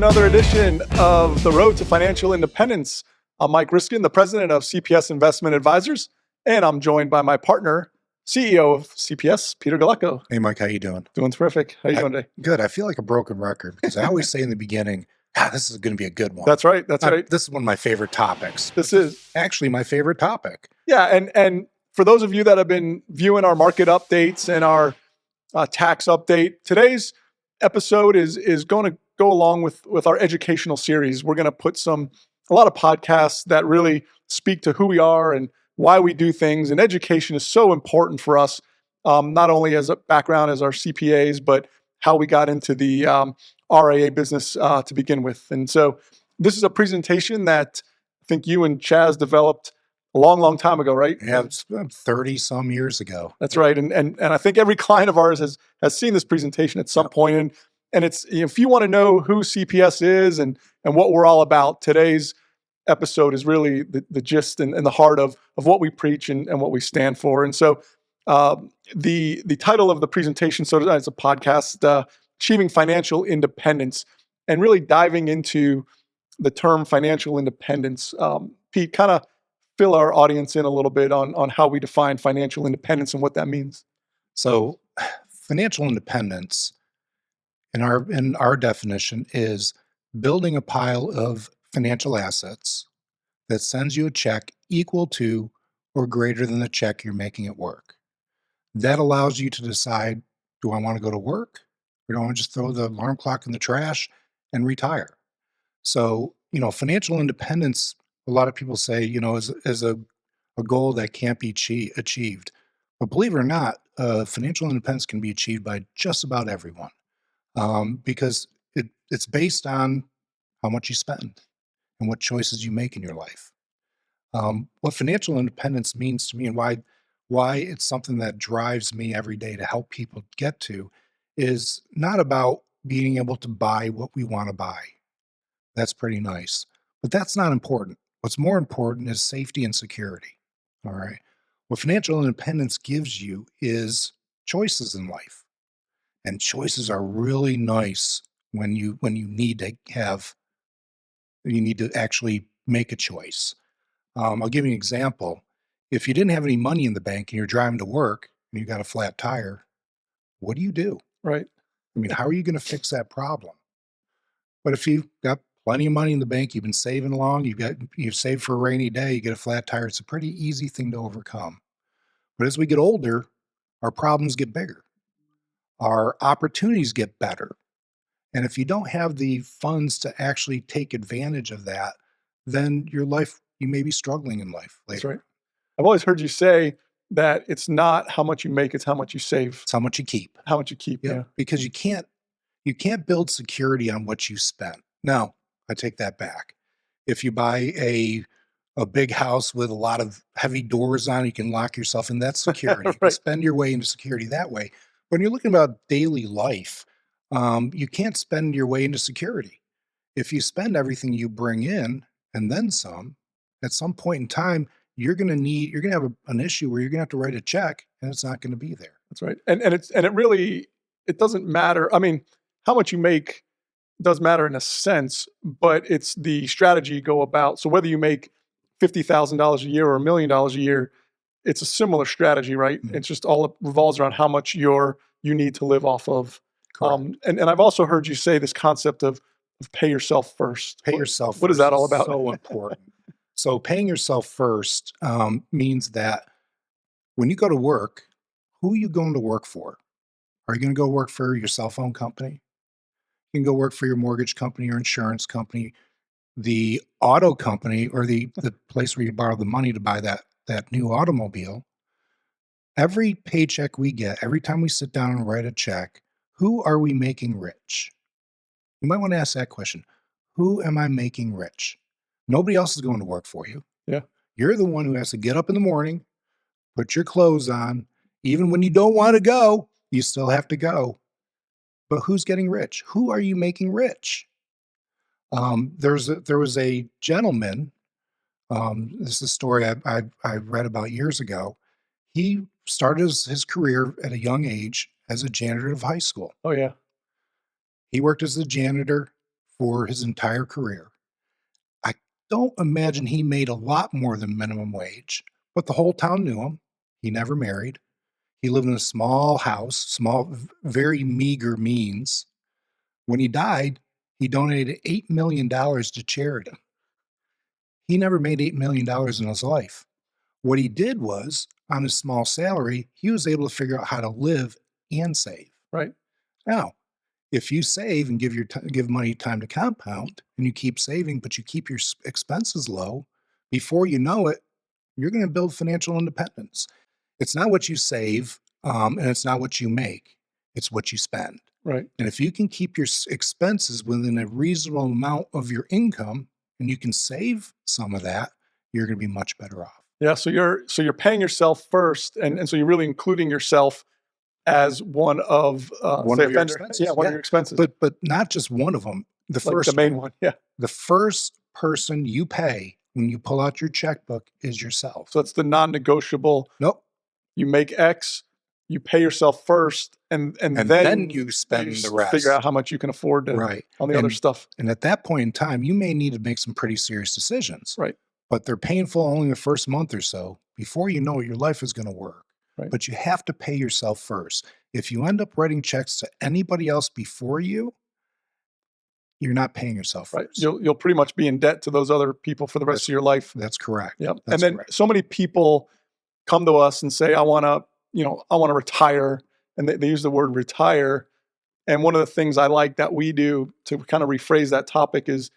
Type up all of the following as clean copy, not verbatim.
another edition of The Road to Financial Independence. I'm Mike Riskin, the president of CPS Investment Advisors, and I'm joined by my partner, CEO of CPS, Peter Galecko. Hey, Mike, how you doing? Doing terrific. How you doing today? Good. I feel like a broken record because I always say in the beginning, this is going to be a good one. That's right. That's right. This is one of my favorite topics. This is actually my favorite topic. Yeah, and for those of you that have been viewing our market updates and our tax update, today's episode is going to go along with our educational series. We're going to put a lot of podcasts that really speak to who we are and why we do things. And education is so important for us, not only as a background as our CPAs, but how we got into the RIA business to begin with. And so this is a presentation that I think you and Chaz developed a long, long time ago, right? Yeah, it's 30 some years ago. That's right. And I think every client of ours has seen this presentation at some point. And it's, if you want to know who CPS is and what we're all about, today's episode is really the gist and the heart of what we preach and what we stand for. And so the title of the presentation, so it's a podcast, Achieving Financial Independence, and really diving into the term financial independence. Pete, kind of fill our audience in a little bit on how we define financial independence and what that means. So financial independence in our definition is building a pile of financial assets that sends you a check equal to or greater than the check you're making at work. That allows you to decide, do I want to go to work or do I want to just throw the alarm clock in the trash and retire? So, financial independence, a lot of people say, is a goal that can't be achieved. But believe it or not, financial independence can be achieved by just about everyone. Because it's based on how much you spend and what choices you make in your life. What financial independence means to me and why it's something that drives me every day to help people get to is not about being able to buy what we want to buy. That's pretty nice, but that's not important. What's more important is safety and security. All right. What financial independence gives you is choices in life. And choices are really nice when you need to actually make a choice. I'll give you an example. If you didn't have any money in the bank and you're driving to work and you got a flat tire, what do you do? Right. I mean, how are you going to fix that problem? But if you've got plenty of money in the bank, you've been saving along, you've saved for a rainy day, you get a flat tire, it's a pretty easy thing to overcome. But as we get older, our problems get bigger. Our opportunities get better. And if you don't have the funds to actually take advantage of that, then you may be struggling in life later. That's right. I've always heard you say that it's not how much you make, it's how much you save. It's how much you keep. How much you keep, yeah. Because you can't build security on what you spent. Now, I take that back. If you buy a big house with a lot of heavy doors on, you can lock yourself in, that's security. Right. You can spend your way into security that way. When you're looking about daily life, you can't spend your way into security. If you spend everything you bring in and then some, at some point in time, you're going to have an issue where you're going to have to write a check and it's not going to be there. That's right. And it doesn't matter. I mean, how much you make does matter in a sense, but it's the strategy you go about. So whether you make $50,000 a year or $1 million a year, it's a similar strategy, right? Mm-hmm. It's just all it revolves around how much you need to live off of. And I've also heard you say this concept of pay yourself first. What is that all about? So important. So paying yourself first means that when you go to work, who are you going to work for? Are you going to go work for your cell phone company? You can go work for your mortgage company or insurance company, the auto company, or the place where you borrow the money to buy that new automobile. Every paycheck we get, every time we sit down and write a check, who are we making rich? You might want to ask that question. Who am I making rich? Nobody else is going to work for you. Yeah. You're the one who has to get up in the morning, put your clothes on. Even when you don't want to go, you still have to go. But who's getting rich? Who are you making rich? There was a gentleman. This is a story I read about years ago. He started his career at a young age as a janitor of high school. Oh, yeah. He worked as a janitor for his entire career. I don't imagine he made a lot more than minimum wage, but the whole town knew him. He never married. He lived in a small house, very meager means. When he died, he donated $8 million to charity. He never made $8 million in his life. What he did was, on his small salary, he was able to figure out how to live and save. Right. Now, if you save and give money time to compound, and you keep saving, but you keep your expenses low, before you know it, you're going to build financial independence. It's not what you save, and it's not what you make. It's what you spend. Right. And if you can keep your expenses within a reasonable amount of your income, and you can save some of that, you're going to be much better off. Yeah. So you're paying yourself first, and so you're really including yourself as one of One say of your offender. expenses, Yeah, one of yeah. your expenses. But not just one of them. The Like first the main one. Yeah. the first person you pay when you pull out your checkbook is yourself. So it's the non-negotiable. Nope. You make X, you pay yourself first, and then you spend the rest. Figure out how much you can afford to Right. on the other stuff. And at that point in time, you may need to make some pretty serious decisions. Right. But they're painful only the first month or so. Before you know it, your life is going to work. Right. But you have to pay yourself first. If you end up writing checks to anybody else before you, you're not paying yourself Right. first. You'll pretty much be in debt to those other people for the rest of your life. That's correct. Yep. That's And then correct. so many people come to us and say, I want to retire. And they use the word retire. And one of the things I like that we do to kind of rephrase that topic is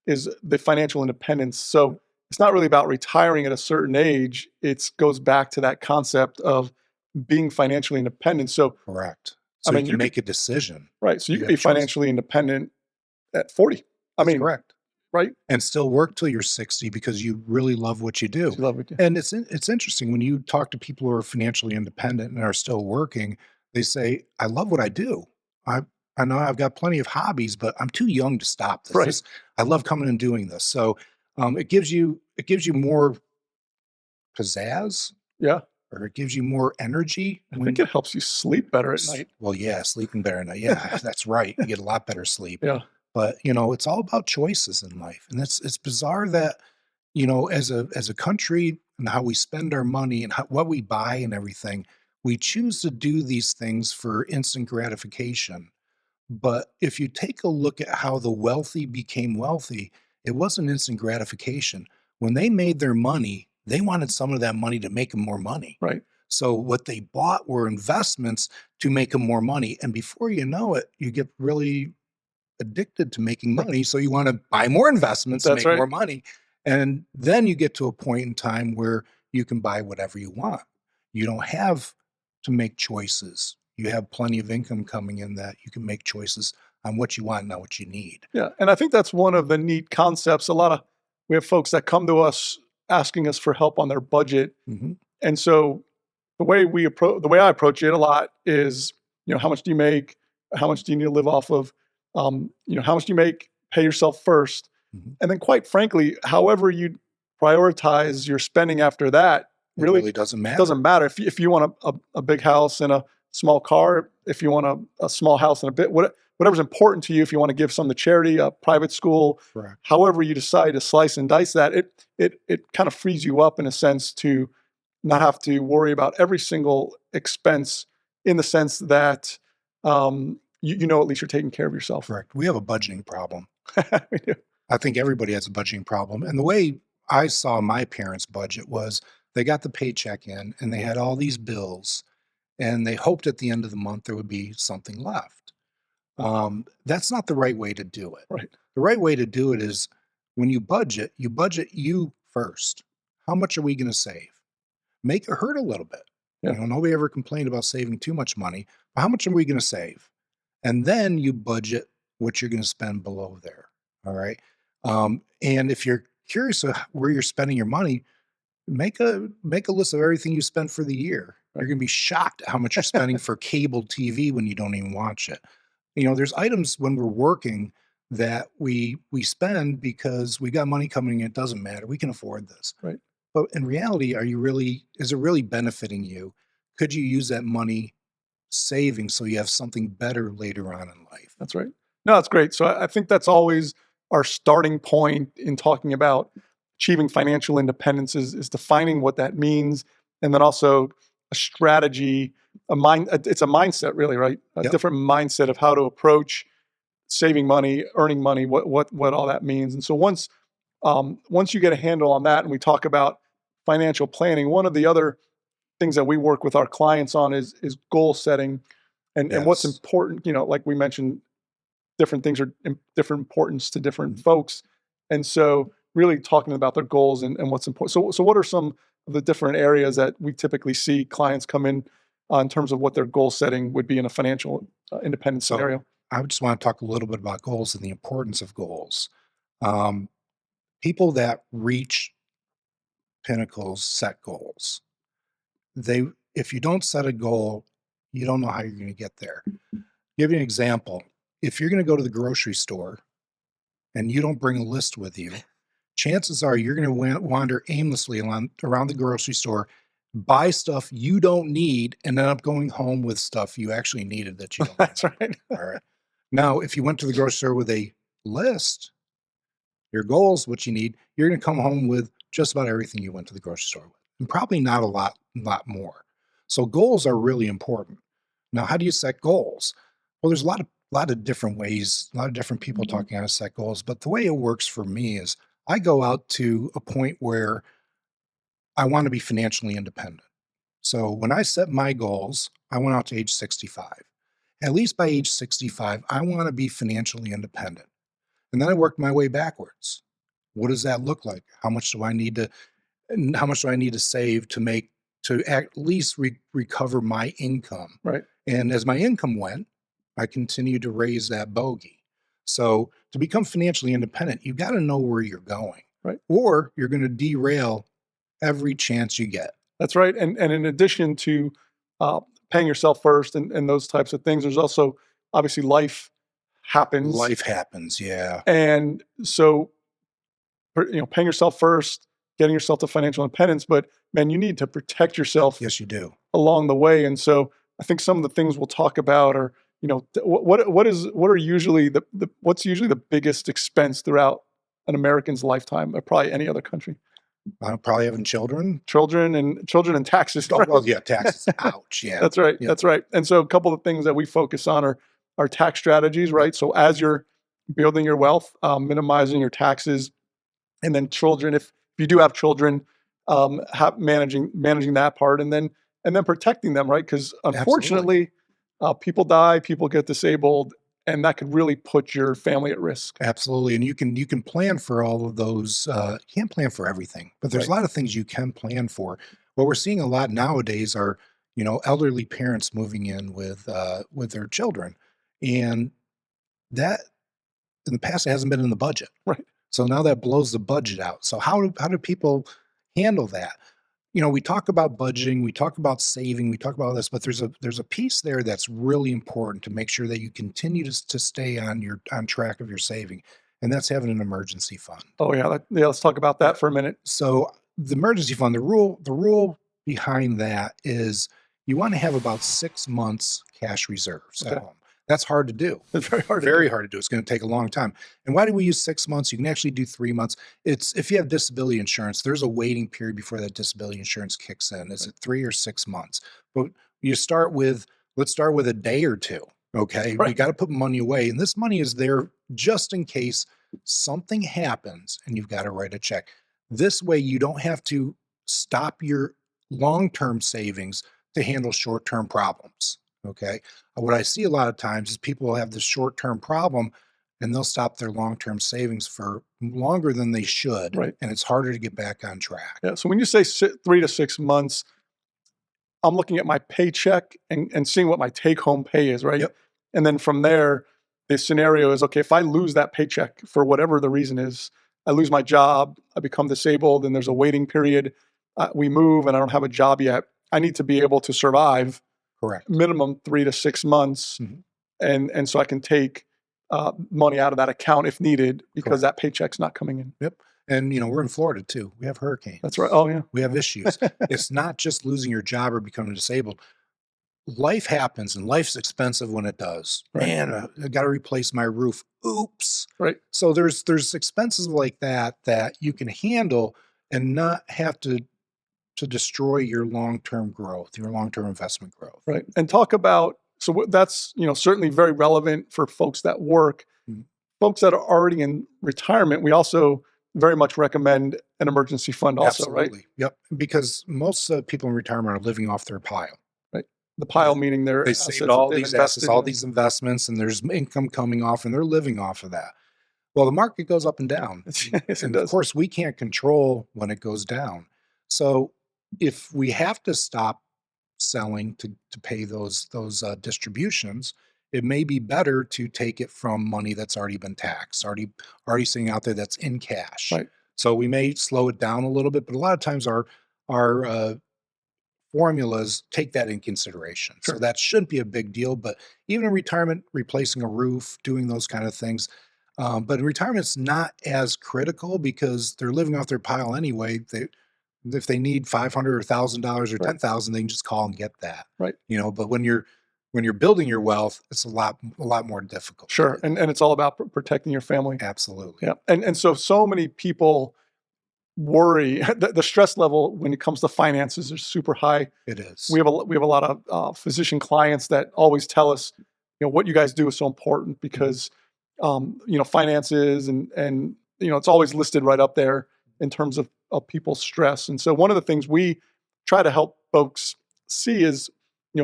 the financial independence. So it's not really about retiring at a certain age. It goes back to that concept of being financially independent. So Correct. I So mean, you can make a decision. right. So you You can be have choice. financially independent at 40. That's correct. Right. And still work till you're 60 because you really love what you do. You love it. And it's interesting when you talk to people who are financially independent and are still working, they say, I love what I do. I know I've got plenty of hobbies, but I'm too young to stop this. Right. I love coming and doing this. So it gives you more pizzazz, Yeah. or it gives you more energy. I think it helps you sleep better at night. Well, yeah, sleeping better at night. Yeah, that's right. You get a lot better sleep. Yeah. But it's all about choices in life. And it's bizarre that, as a country and how we spend our money and what we buy and everything, we choose to do these things for instant gratification. But if you take a look at how the wealthy became wealthy, it wasn't instant gratification. When they made their money, they wanted some of that money to make them more money. Right. So what they bought were investments to make them more money. And before you know it, you get really addicted to making money. So you want to buy more investments to That's make right. more money. And then you get to a point in time where you can buy whatever you want. You don't have to make choices. You have plenty of income coming in that you can make choices on what you want, not what you need. Yeah. And I think that's one of the neat concepts. We have folks that come to us asking us for help on their budget. Mhm. And so the way I approach it a lot is, how much do you make? How much do you need to live off of? How much do you make? Pay yourself first. Mhm. And then quite frankly, however you prioritize your spending after that It really really doesn't matter. doesn't matter. If you want a big house and a small car, if you want a small house and whatever's important to you, if you want to give some to charity, a private school, Correct. however you decide to slice and dice that, it kind of frees you up in a sense to not have to worry about every single expense, in the sense that at least you're taking care of yourself. Correct. We have a budgeting problem. We do. I think everybody has a budgeting problem. And the way I saw my parents' budget was they got the paycheck in and they had all these bills and they hoped at the end of the month there would be something left. That's not the right way to do it. Right. The right way to do it is when you budget you first. How much are we going to save? Make it hurt a little bit. Yeah. Nobody ever complained about saving too much money. But how much are we going to save? And then you budget what you're going to spend below there. All right. And if you're curious of where you're spending your money, make a list of everything you spend for the year. You're going to be shocked at how much you're spending for cable TV when you don't even watch it. There's items when we're working that we spend because we got money coming in. It doesn't matter. We can afford this. Right. But in reality, is it really benefiting you? Could you use that money saving so you have something better later on in life? That's right. No, that's great. So I think that's always our starting point in talking about achieving financial independence is defining what that means, and then also a strategy, it's a mindset, really, right? A Yep. different mindset of how to approach saving money, earning money, what all that means. And so once you get a handle on that, and we talk about financial planning, one of the other things that we work with our clients on is goal setting, and what's Yes. important. Like we mentioned, different things are different importance to different folks, and so really talking about their goals and what's important. So what are some of the different areas that we typically see clients come in terms of what their goal setting would be in a financial independence So scenario? I would just want to talk a little bit about goals and the importance of goals. Um, People that reach pinnacles set goals. They, if you don't set a goal, you don't know how you're going to get there. Give you an example. If you're going to go to the grocery store and you don't bring a list with you, chances are you're going to wander aimlessly around the grocery store, buy stuff you don't need, and end up going home with stuff you actually needed that you don't That's remember. right. All right. Now, if you went to the grocery store with a list, your goals, what you need, you're going to come home with just about everything you went to the grocery store with, and probably not a lot more. So goals are really important. Now, how do you set goals? Well, there's a lot of different ways, a lot of different people talking how to set goals, but the way it works for me is I go out to a point where I want to be financially independent. So when I set my goals, I went out to age 65. At least by age 65, I want to be financially independent. And then I worked my way backwards. What does that look like? How much do I need to save to at least recover my income? Right. And as my income went, I continued to raise that bogey. So to become financially independent, you've got to know where you're going, Right. or you're going to derail every chance you get. That's right. And in addition to uh, paying yourself first and those types of things, there's also obviously life happens, Life happens. Yeah, and so paying yourself first, getting yourself to financial independence. But man, you need to protect yourself yes, you do. along the way. And so I think some of the things we'll talk about are, what are usually what's usually the biggest expense throughout an American's lifetime, or probably any other country? Probably having children. Children and taxes. Oh, well, Right? yeah, taxes. Ouch. Yeah. That's right. Yep. That's right. And so a couple of things that we focus on are tax strategies, right? So as you're building your wealth, minimizing your taxes, and then children, if you do have children, managing that part, and then protecting them, right? Because Absolutely. unfortunately, people die, people get disabled, and that could really put your family at risk. Absolutely, and you can plan for all of those. You can't plan for everything, but there's a Right. lot of things you can plan for. What we're seeing a lot nowadays are, elderly parents moving in with their children, and that in the past it hasn't been in the budget. Right. So now that blows the budget out. So how do people handle that? We talk about budgeting, we talk about saving, we talk about all this, but there's a piece there that's really important to make sure that you continue to stay on track of your saving, and that's having an emergency fund. Oh yeah. Yeah. Let's talk about that for a minute. So the emergency fund, the rule behind that is you want to have about 6 months cash reserves at Okay. home. That's hard to do. It's very hard to do. Very hard to do. It's going to take a long time. And why do we use 6 months? You can actually do 3 months. It's if you have disability insurance, there's a waiting period before that disability insurance kicks in. Is it 3 or 6 months? But let's start with a day or two. Okay. We Right. got to put money away. And this money is there just in case something happens and you've got to write a check. This way you don't have to stop your long-term savings to handle short-term problems. Okay. What I see a lot of times is people will have this short-term problem and they'll stop their long-term savings for longer than they should. Right. And it's harder to get back on track. Yeah. So when you say 3 to 6 months, I'm looking at my paycheck and seeing what my take home pay is, right? Yep. And then from there, the scenario is okay, if I lose that paycheck for whatever the reason is, I lose my job, I become disabled, and there's a waiting period, we move and I don't have a job yet. I need to be able to survive Correct. minimum 3 to 6 months. Mhm. And so I can take money out of that account if needed because Correct. that paycheck's not coming in. Yep. And we're in Florida too. We have hurricanes. That's right. Oh, yeah. We have issues. It's not just losing your job or becoming disabled. life happens and life's expensive when it does. Right. Man, I got to replace my roof. Oops. Right. So there's expenses like that that you can handle and not have to destroy your long-term growth, your long-term investment growth. Right. And talk about, so that's, certainly very relevant for folks that work. Mhm. Folks that are already in retirement, we also very much recommend an emergency fund also, right? Absolutely. Yep. Because most people in retirement are living off their pile. Right. The pile meaning their They assets saved that all they've these assets, invested all in. these investments, and there's income coming off, and they're living off of that. Well, the market goes up and down. Yes, it And of does. course, we can't control when it goes down. So if we have to stop selling to pay those distributions, it may be better to take it from money that's already been taxed, already sitting out there that's in cash. Right. So we may slow it down a little bit, but a lot of times our formulas take that in consideration. So Sure. that shouldn't be a big deal. But even in retirement, replacing a roof, doing those kind of things. But in retirement, it's not as critical because they're living off their pile anyway. If they need $500 or $1,000 or Right. 10,000, they can just call and get that. Right. But when you're building your wealth, it's a lot more difficult. Sure. And it's all about protecting your family. Absolutely. Yeah. And so many people worry the stress level when it comes to finances is super high. It is. We have a lot of physician clients that always tell us, what you guys do is so important because, finances and it's always listed right up there in terms of people's stress. And so one of the things we try to help folks see is,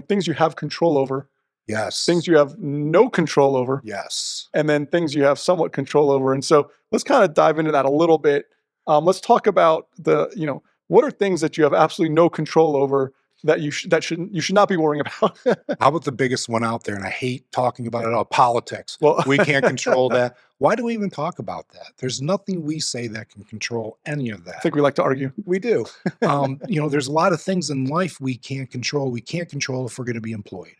things you have control over, Yes. things you have no control over, Yes. and then things you have somewhat control over. And so let's kind of dive into that a little bit. Let's talk about what are things that you have absolutely no control over that you should not be worrying about. How about the biggest one out there? And I hate talking about it all, politics. Well, We can't control that. Why do we even talk about that? There's nothing we say that can control any of I that. think we like to argue. We do. There's a lot of things in life we can't control. We can't control if we're going to be employed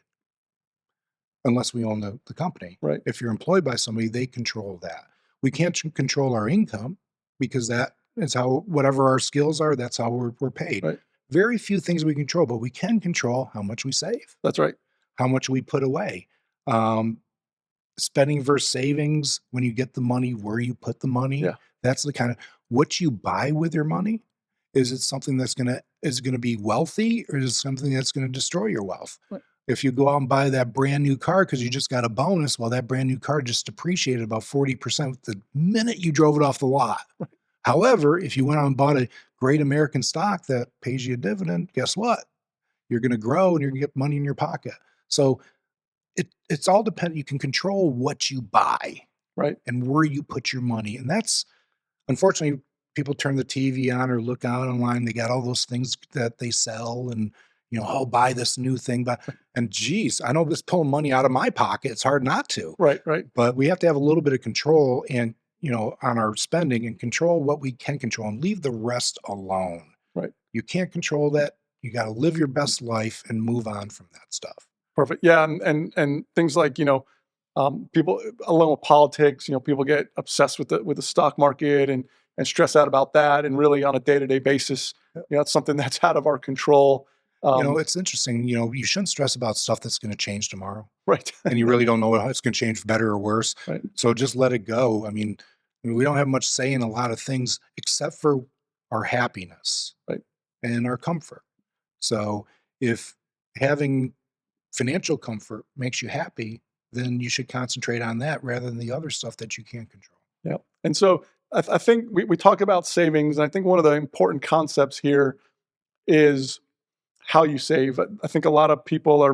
unless we own the company. Right. If you're employed by somebody, they control that. We can't control our income because that is how, whatever our skills are, that's how we're paid. Right. Very few things we control, but we can control how much we save, That's right. how much we put away. Spending versus savings, when you get the money, where you put the money. Yeah. That's the kind of what you buy with your money. Is it something that's is it gonna be wealthy, or is it something that's gonna destroy your wealth? Right. If you go out and buy that brand new car because you just got a bonus, well, that brand new car just depreciated about 40% the minute you drove it off the lot. Right. However, if you went out and bought a great American stock that pays you a dividend, guess what? You're going to grow and you're going to get money in your pocket. So it's all dependent. You can control what you buy, Right. and where you put your money. And that's, unfortunately, people turn the TV on or look out online. They got all those things that they sell and, I'll buy this new thing. And geez, I know this pulling money out of my pocket. It's hard not to. Right. Right. But we have to have a little bit of control and, on our spending and control what we can control and leave the rest alone. Right. You can't control that. You got to live your best life and move on from that stuff. Perfect. Yeah. And things like, people along with politics, people get obsessed with the stock market and stress out about that. And really on a day-to-day basis, it's something that's out of our control. It's interesting. You shouldn't stress about stuff that's going to change tomorrow. Right. And you really don't know how it's going to change for better or worse. Right. So just let it go. I mean, we don't have much say in a lot of things except for our happiness. Right. And our comfort. So if having financial comfort makes you happy, then you should concentrate on that rather than the other stuff that you can't control. Yeah. And so I think we talk about savings. And I think one of the important concepts here is how you save. I think a lot of people are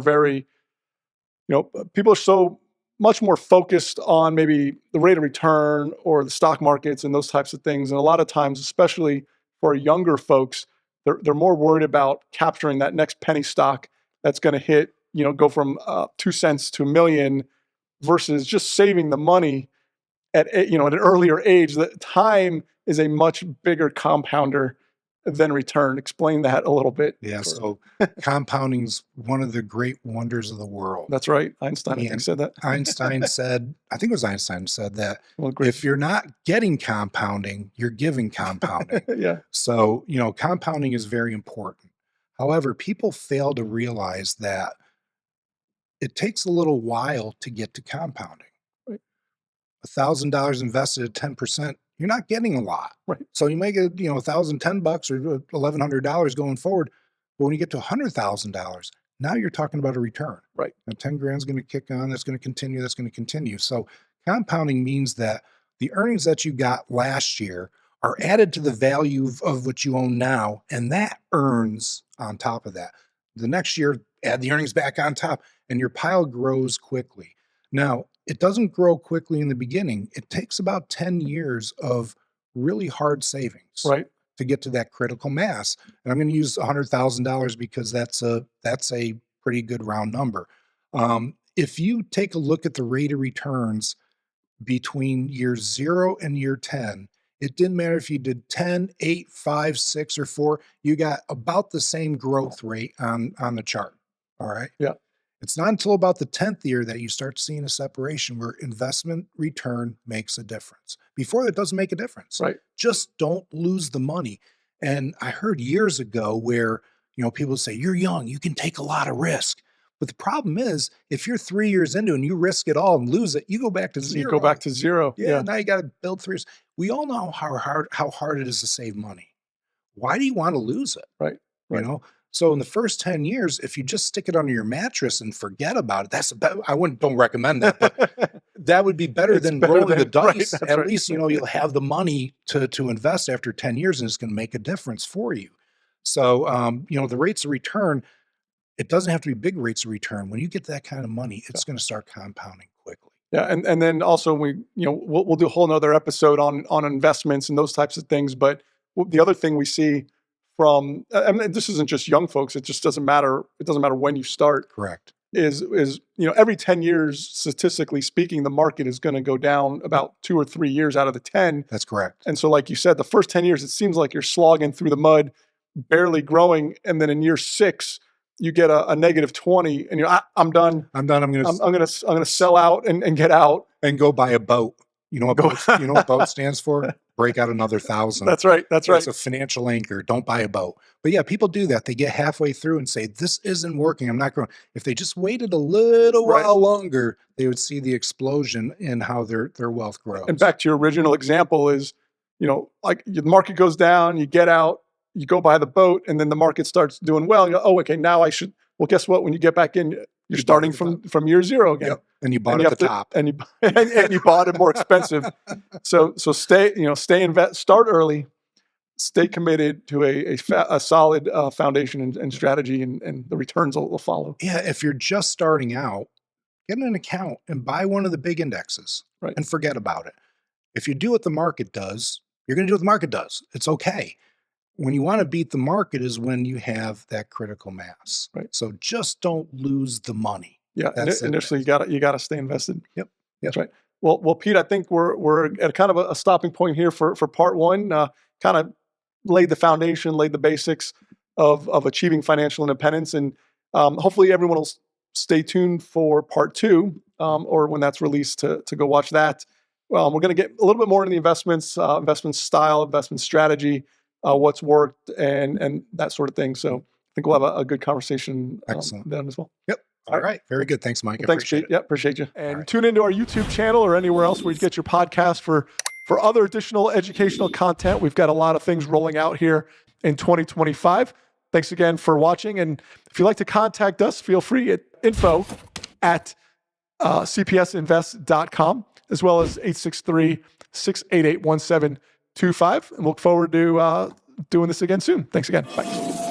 people are so much more focused on maybe the rate of return or the stock markets and those types of things. And a lot of times, especially for younger folks, they're more worried about capturing that next penny stock that's going to hit, go from 2 cents to $1 million versus just saving the money at an earlier age. That time is a much bigger compounder than return. Explain that a little bit. Yeah. So compounding's one of the great wonders of the world. That's right. Einstein, I think, said that. Einstein said, I think it was Einstein said that Well, great. if you're not getting compounding, you're giving compounding. Yeah. So, compounding is very important. However, people fail to realize that it takes a little while to get to compounding. Right. $1,000 invested at 10%, you're not getting a lot. Right. So you may get, $1,010 or $1,100 going forward. But when you get to $100,000, now you're talking about a return. Right. Now 10 grand is going to kick on. That's going to continue. That's going to continue. So compounding means that the earnings that you got last year are added to the value of what you own now, and that earns on top of that. The next year, add the earnings back on top, and your pile grows quickly. Now, it doesn't grow quickly in the beginning. It takes about 10 years of really hard savings Right. to get to that critical mass. And I'm going to use $100,000 because that's a pretty good round number. If you take a look at the rate of returns between year 0 and year 10, it didn't matter if you did 10, 8, 5, 6, or 4, you got about the same growth rate on the chart. All right. Yeah. It's not until about the 10th year that you start seeing a separation where investment return makes a difference. Before that doesn't make a difference. Right. Just don't lose the money. And I heard years ago where, people say, you're young, you can take a lot of risk. But the problem is, if you're 3 years into it and you risk it all and lose it, you go back to zero. You go back to zero. Yeah. Now you got to build 3 years. We all know how hard it is to save money. Why do you want to lose it? Right. Right. So in the first 10 years, if you just stick it under your mattress and forget about it, don't recommend that, but that would be better than rolling the dice. Right, At right. least, you'll have the money to invest after 10 years, and it's going to make a difference for you. So, the rates of return, it doesn't have to be big rates of return. When you get that kind of money, it's going to start compounding quickly. Yeah. And then also we'll do a whole nother episode on investments and those types of things. But the other thing we see from, this isn't just young folks, it just doesn't matter. It doesn't matter when you start. Correct. Is every 10 years, statistically speaking, the market is going to go down about 2 or 3 years out of the 10. That's correct. And so, like you said, the first 10 years, it seems like you're slogging through the mud, barely growing. And then in year 6, you get a negative 20 and I'm done. I'm done. I'm going to sell out and get out. And go buy a boat. You know what boat stands for? Break out another 1,000. That's right. That's right. It's a financial anchor. Don't buy a boat. But yeah, people do that. They get halfway through and say, this isn't working. I'm not growing. If they just waited a little while longer, they would see the explosion in how their wealth grows. And back to your original example is, like the market goes down, you get out, you go buy the boat, and then the market starts doing well. You go, oh, okay, now I should. Well, guess what? When you get back in, you're starting from year 0 again. Yep. And you bought at the top. And you bought it more expensive. So stay start early, stay committed to a solid foundation and strategy, and the returns will follow. Yeah. If you're just starting out, get an account and buy one of the big indexes and forget about it. If you do what the market does, you're going to do what the market does. It's okay. When you want to beat the market is when you have that critical mass. Right. So just don't lose the money. Yeah. Initially, you got to stay invested. Yep. That's right. Well, Pete, I think we're at kind of a stopping point here for part 1. Kind of laid the foundation, laid the basics of achieving financial independence, and hopefully everyone will stay tuned for part 2, or when that's released to go watch that. We're going to get a little bit more into the investments, investment style, investment strategy. What's worked and that sort of thing. So I think we'll have a good conversation then as well. Yep. All right. Very good. Thanks, Mike. Thanks, Pete. Yeah, appreciate you. And tune into our YouTube channel or anywhere else where you get your podcast for other additional educational content. We've got a lot of things rolling out here in 2025. Thanks again for watching. And if you'd like to contact us, feel free at info@cpsinvest.com, as well as 863-688-1725. And look forward to doing this again soon. Thanks again. Bye.